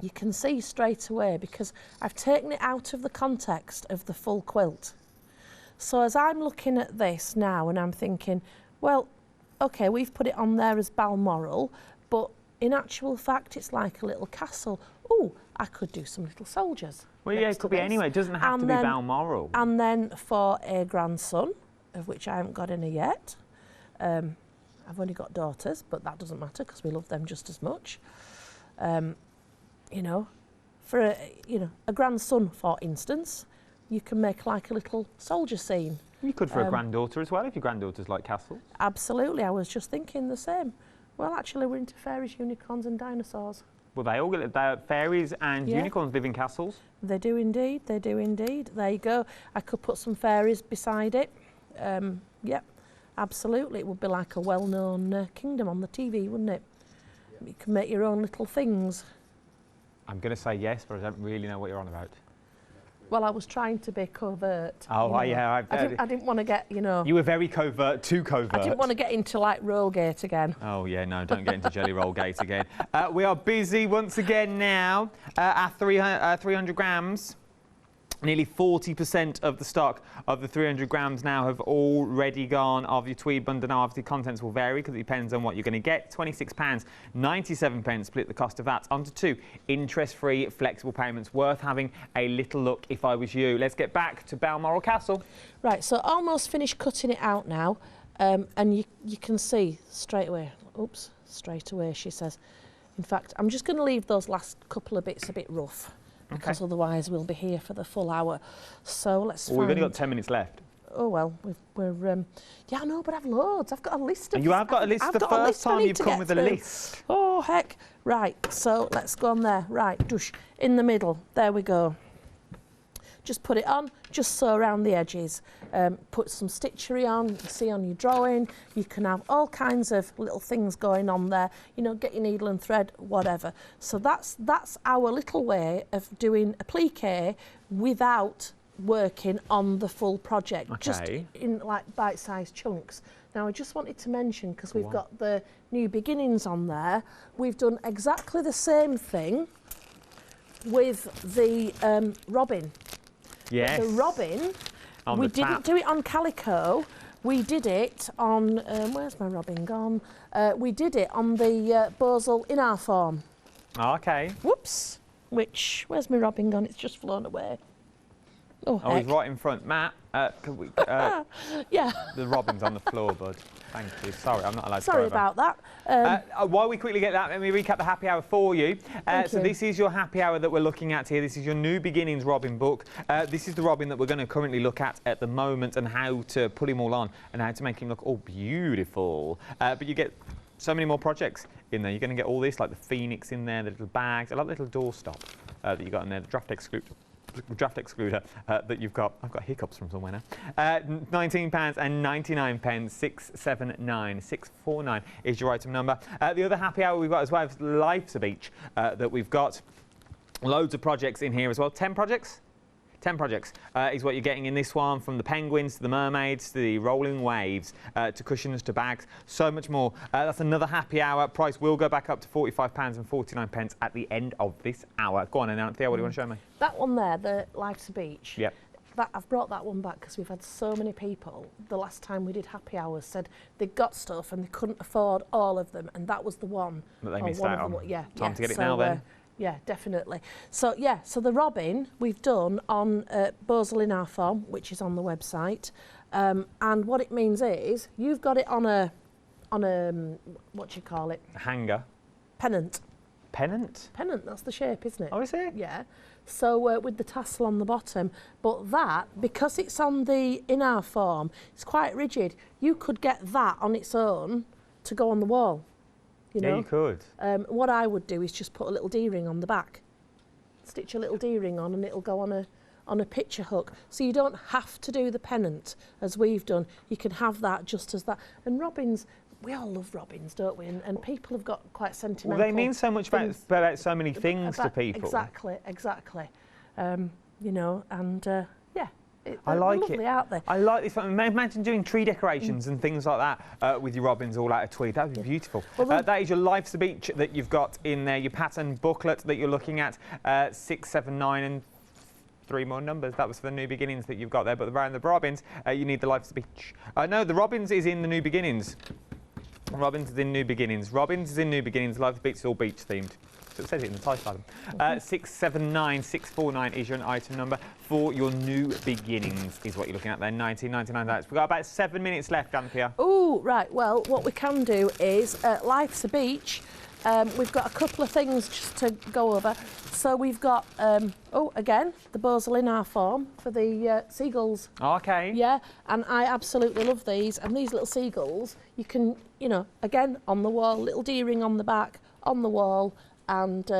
you can see straight away because I've taken it out of the context of the full quilt. So as I'm looking at this now and I'm thinking, well, okay, we've put it on there as Balmoral, but in actual fact, it's like a little castle. Oh, I could do some little soldiers. Well, yeah, it could be anyway. It doesn't have to be Balmoral. And then for a grandson, of which I haven't got any yet. I've only got daughters, but that doesn't matter because we love them just as much. You know, for a grandson, for instance, you can make like a little soldier scene. You could for a granddaughter as well, if your granddaughters like castles. Absolutely, I was just thinking the same. Well, actually, we're into fairies, unicorns and dinosaurs. Well, they all get fairies and unicorns live in castles. They do indeed, they do indeed. There you go. I could put some fairies beside it. Yep, absolutely. It would be like a well-known kingdom on the TV, wouldn't it? Yep. You can make your own little things. I'm going to say yes, but I don't really know what you're on about. Well, I was trying to be covert. Oh, yeah. I didn't want to get, You were very covert, too covert. I didn't want to get into, like, Rollgate again. Oh, yeah, no, don't get into Jelly Rollgate again. We are busy once again now. Our 300 grams. Nearly 40% of the stock of the 300 grams now have already gone of your tweed bundle. Now, obviously, contents will vary because it depends on what you're going to get. £26.97, split the cost of that onto 2 interest-free flexible payments. Worth having a little look if I was you. Let's get back to Balmoral Castle. Right, so almost finished cutting it out now. And you can see straight away. Oops, straight away, she says. In fact, I'm just going to leave those last couple of bits a bit rough. Because otherwise we'll be here for the full hour. So let's find... We've only got 10 minutes left. Oh, well, we're... yeah, I know, but I've loads. I've got a list of... And you have got a list. The first time you've come with a list. Oh, heck. Right, so let's go on there. Right, douche. In the middle. There we go. Just put it on, just sew around the edges. Put some stitchery on, you can see on your drawing. You can have all kinds of little things going on there. You know, get your needle and thread, whatever. So that's our little way of doing applique without working on the full project. Okay. Just in like bite-sized chunks. Now, I just wanted to mention, because we've got the new beginnings on there, we've done exactly the same thing with the robin. Yes. The robin, we didn't do it on calico, we did it on, where's my robin gone? We did it on the Bozel in our form. Okay. Whoops, where's my robin gone? It's just flown away. Oh, he's right in front. Matt, could we, yeah. The robin's on the floor, bud. Thank you. Sorry, I'm not allowed to Sorry about that. While we quickly get that, let me recap the happy hour for you. So this is your happy hour that we're looking at here. This is your New Beginnings Robin book. This is the robin that we're going to currently look at the moment and how to put him all on and how to make him look all beautiful. But you get so many more projects in there. You're going to get all this, like the phoenix in there, the little bags, I like the little doorstop that you got in there, the draft excluder that you've got. I've got hiccups from somewhere now. £19.99, 679 649 is your item number. The other happy hour we've got as well is Life's a Beach that we've got. Loads of projects in here as well. 10 projects? 10 projects is what you're getting in this one, from the penguins to the mermaids to the rolling waves to cushions to bags, so much more. That's another happy hour. Price will go back up to £45.49 at the end of this hour. Go on, Anthea, what do you want to show me? That one there, the Life's a Beach. Yep. I've brought that one back because we've had so many people, the last time we did happy hours, said they got stuff and they couldn't afford all of them, and that was the one. That they missed out on. Yeah. Time to get it now then. Yeah, definitely. So, yeah, so the robin we've done on Bozel in our form, which is on the website. And what it means is you've got it on a what do you call it? A hanger. Pennant. Pennant? Pennant, that's the shape, isn't it? Oh, is it? Yeah. So with the tassel on the bottom. But that, because it's on the in our form, it's quite rigid. You could get that on its own to go on the wall. You know? Yeah, you could. What I would do is just put a little D-ring on the back. Stitch a little D-ring on and it'll go on a picture hook. So you don't have to do the pennant as we've done. You can have that just as that. And robins, we all love robins, don't we? And people have got quite sentimental. Well, they mean so much about so many things to people. Exactly. You know, and yeah. I like lovely, it. Aren't they? I like this. Imagine doing tree decorations and things like that with your robins all out of tweed. That would be beautiful. Well, that is your Life's a Beach that you've got in there, your pattern booklet that you're looking at, 6, 7, 9 and 3 more numbers. That was for the New Beginnings that you've got there, but around the robins, you need the Life's a Beach. No, the robins is in the New Beginnings. Robins is in New Beginnings. Robins is in New Beginnings. Life's a Beach is all beach themed. So it says it in the title. 679649 is your item number for your New Beginnings, is what you're looking at there. 1999. We've got about 7 minutes left, Anthea. Oh, right. Well, what we can do is Life's a Beach. We've got a couple of things just to go over. So we've got, again, the Bozel in our form for the seagulls. Okay. Yeah, and I absolutely love these. And these little seagulls, you can, again, on the wall, little D-ring on the back, on the wall. And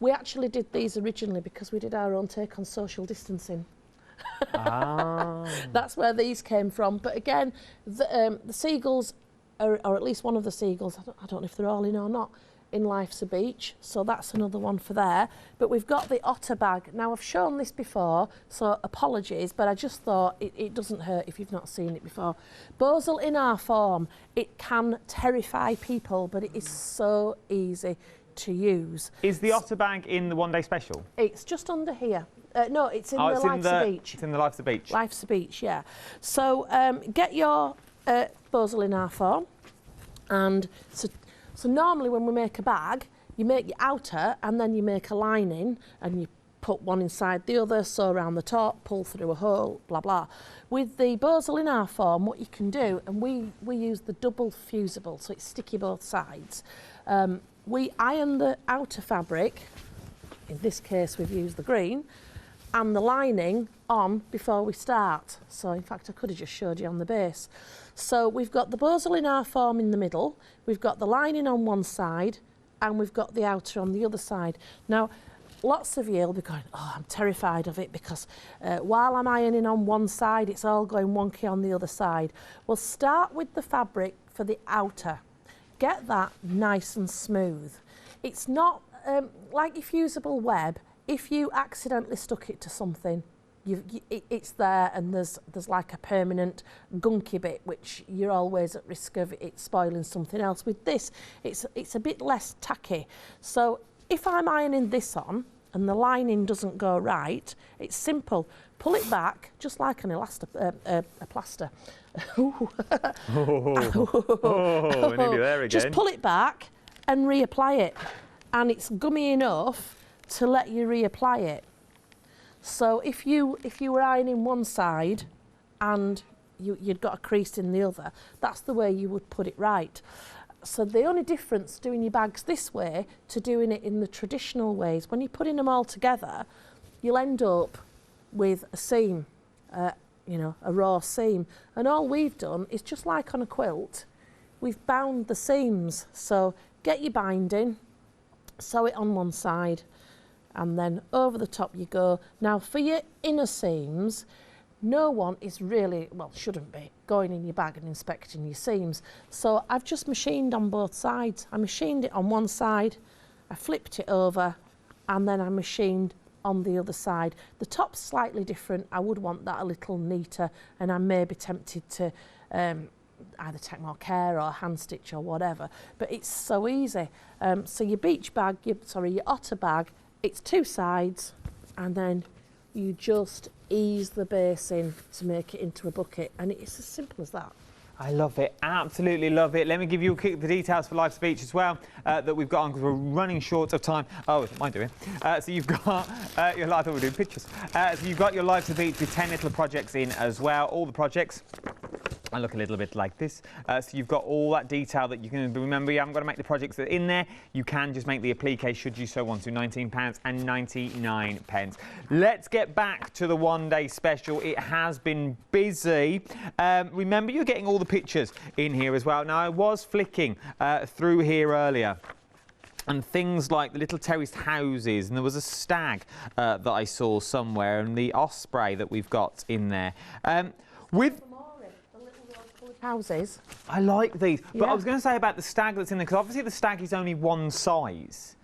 we actually did these originally because we did our own take on social distancing. That's where these came from. But again, the seagulls, or at least one of the seagulls, I don't know if they're all in or not, in Life's a Beach. So that's another one for there. But we've got the Otter Bag. Now, I've shown this before, so apologies, but I just thought it doesn't hurt if you've not seen it before. Bozel in our form, it can terrify people, but it is so easy to use. Is the Otter Bag in the one-day special? It's just under here. No, it's in the Life's a Beach. It's in the Life's a Beach. Life's a Beach, yeah. So get your Bozel in our form. And so normally when we make a bag, you make your outer and then you make a lining and you put one inside the other, sew around the top, pull through a hole, blah, blah. With the Bozel in our form, what you can do, and we use the double fusible, so it's sticky both sides. We iron the outer fabric, in this case we've used the green, and the lining on before we start. So in fact I could have just showed you on the base. So we've got the Bozel in our form in the middle, we've got the lining on one side, and we've got the outer on the other side. Now, lots of you will be going, oh, I'm terrified of it because while I'm ironing on one side, it's all going wonky on the other side. We'll start with the fabric for the outer. Get that nice and smooth. It's not like your fusible web. If you accidentally stuck it to something, it's there and there's like a permanent gunky bit which you're always at risk of it spoiling something else. With this, it's a bit less tacky. So if I'm ironing this on and the lining doesn't go right, it's simple. Pull it back, just like an plaster. Nearly there again. Just pull it back and reapply it. And it's gummy enough to let you reapply it. So if you were ironing one side and you'd got a crease in the other, that's the way you would put it right. So the only difference doing your bags this way to doing it in the traditional ways, when you're putting them all together, you'll end up with a seam, a raw seam. And all we've done is just like on a quilt, we've bound the seams. So get your binding, sew it on one side, and then over the top you go. Now for your inner seams, no one is really, well, shouldn't be, going in your bag and inspecting your seams. So I've just machined on both sides. I machined it on one side, I flipped it over, and then I machined on the other side. The top's slightly different. I would want that a little neater, and I may be tempted to either take more care or hand stitch or whatever, but it's so easy. So your beach bag, your Otter Bag, it's two sides, and then you just ease the base in to make it into a bucket, and it's as simple as that. I love it, absolutely love it. Let me give you the details for Life's Beach as well that we've got on, because we're running short of time. Oh, what am I doing? So you've got I thought we were doing pictures. So you've got your Life's Beach with 10 little projects in as well. All the projects I look a little bit like this. So you've got all that detail that you can remember. You haven't got to make the projects that are in there. You can just make the applique should you so want to. £19.99. Let's get back to the one-day special. It has been busy. Remember, you're getting all the pictures in here as well. Now, I was flicking through here earlier, and things like the little terraced houses, and there was a stag that I saw somewhere, and the osprey that we've got in there. With houses. I like these, but I was going to say about the stag that's in there, because obviously the stag is only one size.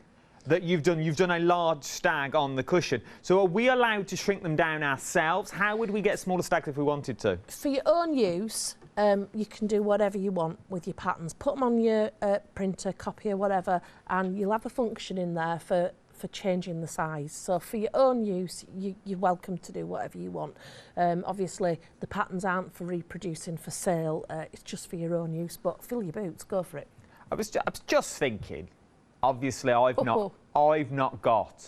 that you've done a large stag on the cushion. So are we allowed to shrink them down ourselves? How would we get smaller stags if we wanted to? For your own use, you can do whatever you want with your patterns. Put them on your printer, copier, whatever, and you'll have a function in there for changing the size. So for your own use, you're welcome to do whatever you want. Obviously, the patterns aren't for reproducing for sale. It's just for your own use, but fill your boots, go for it. I was just thinking, obviously I've not got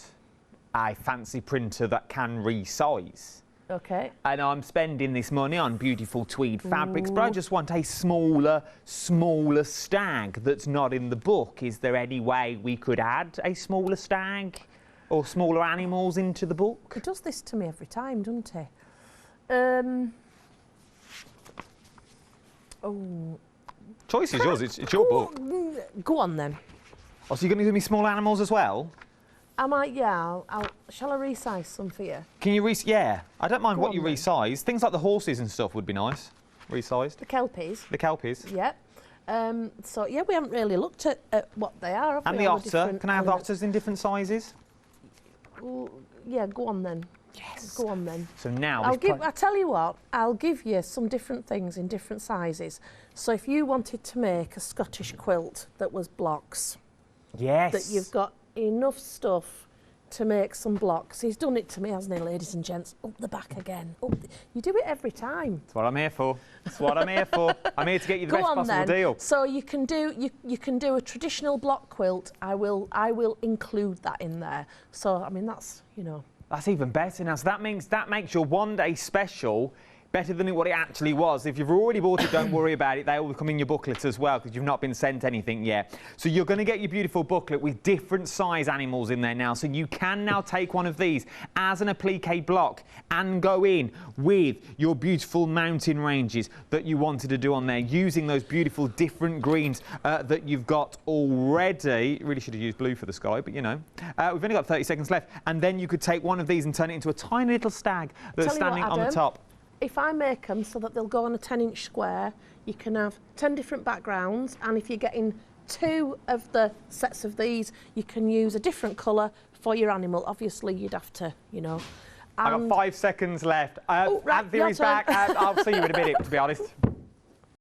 a fancy printer that can resize. Okay. And I'm spending this money on beautiful tweed fabrics, but I just want a smaller stag that's not in the book. Is there any way we could add a smaller stag or smaller animals into the book? He does this to me every time, doesn't he? Choice is yours, it's your book. Go on then. Oh, so you're going to give me small animals as well? I might, yeah. Shall I resize some for you? Can you yeah. I don't mind what you resize. Things like the horses and stuff would be nice. Resized. The kelpies. The kelpies. Yep. So, yeah, we haven't really looked at what they are, have we? And the otter. Can I have otters in different sizes? Well, yeah, go on then. Yes. Go on then. So now... I tell you what, I'll give you some different things in different sizes. So if you wanted to make a Scottish quilt that was blocks... Yes. That you've got enough stuff to make some blocks. He's done it to me, hasn't he, ladies and gents? Up the back again. You do it every time. That's what I'm here for. That's what I'm here for. I'm here to get you the best possible deal. So you can do a traditional block quilt. I will include that in there. So I mean that's, you know. That's even better now. So that makes your one-day special better than what it actually was. If you've already bought it, don't worry about it. They will come in your booklet as well because you've not been sent anything yet. So you're going to get your beautiful booklet with different size animals in there now. So you can now take one of these as an applique block and go in with your beautiful mountain ranges that you wanted to do on there using those beautiful different greens that you've got already. Really should have used blue for the sky, but you know. We've only got 30 seconds left. And then you could take one of these and turn it into a tiny little stag that's standing on the top. If I make them so that they'll go on a 10-inch square, you can have 10 different backgrounds, and if you're getting 2 of the sets of these, you can use a different colour for your animal. Obviously, you'd have to, you know. I've got 5 seconds left. Right, Anthea is back. I'll see you in a minute, to be honest.